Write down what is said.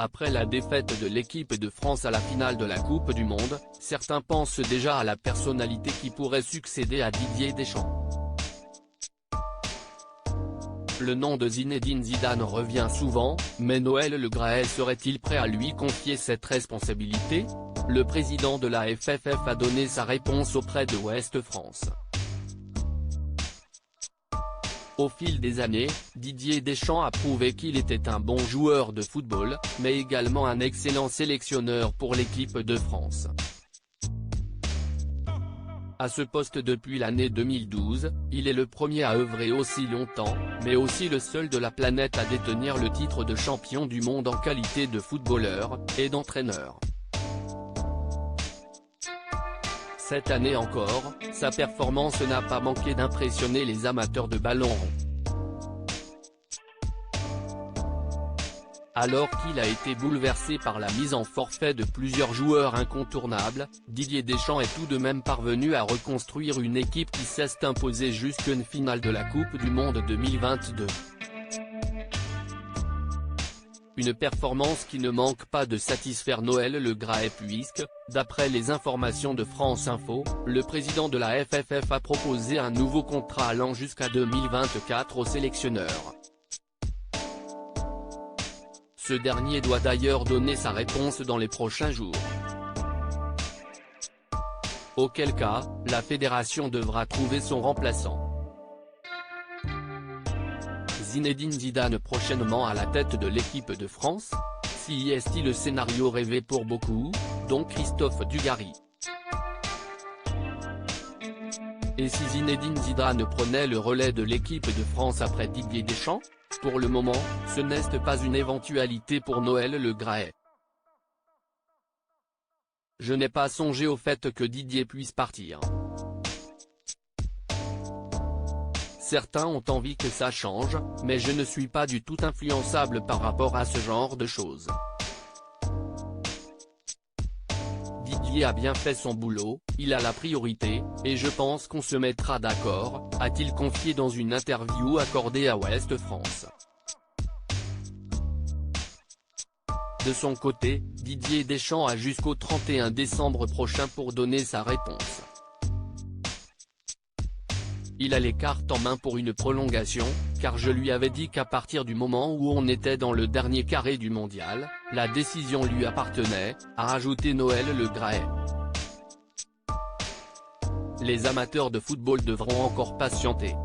Après la défaite de l'équipe de France à la finale de la Coupe du Monde, certains pensent déjà à la personnalité qui pourrait succéder à Didier Deschamps. Le nom de Zinedine Zidane revient souvent, mais Noël Le Graët serait-il prêt à lui confier cette responsabilité? Le président de la FFF a donné sa réponse auprès de Ouest France. Au fil des années, Didier Deschamps a prouvé qu'il était un bon joueur de football, mais également un excellent sélectionneur pour l'équipe de France. À ce poste depuis l'année 2012, il est le premier à œuvrer aussi longtemps, mais aussi le seul de la planète à détenir le titre de champion du monde en qualité de footballeur et d'entraîneur. Cette année encore, sa performance n'a pas manqué d'impressionner les amateurs de ballon rond. Alors qu'il a été bouleversé par la mise en forfait de plusieurs joueurs incontournables, Didier Deschamps est tout de même parvenu à reconstruire une équipe qui s'est imposée jusqu'à une finale de la Coupe du Monde 2022. Une performance qui ne manque pas de satisfaire Noël Le Graët puisque, d'après les informations de France Info, le président de la FFF a proposé un nouveau contrat allant jusqu'à 2024 au sélectionneur. Ce dernier doit d'ailleurs donner sa réponse dans les prochains jours. Auquel cas, la fédération devra trouver son remplaçant. Zinedine Zidane prochainement à la tête de l'équipe de France? Si est-il le scénario rêvé pour beaucoup, dont Christophe Dugarry. Et si Zinedine Zidane prenait le relais de l'équipe de France après Didier Deschamps? Pour le moment, ce n'est pas une éventualité pour Noël Le Graët. Je n'ai pas songé au fait que Didier puisse partir. Certains ont envie que ça change, mais je ne suis pas du tout influençable par rapport à ce genre de choses. Didier a bien fait son boulot, il a la priorité, et je pense qu'on se mettra d'accord, a-t-il confié dans une interview accordée à Ouest France. De son côté, Didier Deschamps a jusqu'au 31 décembre prochain pour donner sa réponse. Il a les cartes en main pour une prolongation, car je lui avais dit qu'à partir du moment où on était dans le dernier carré du mondial, la décision lui appartenait, a rajouté Noël Le Graët. Les amateurs de football devront encore patienter.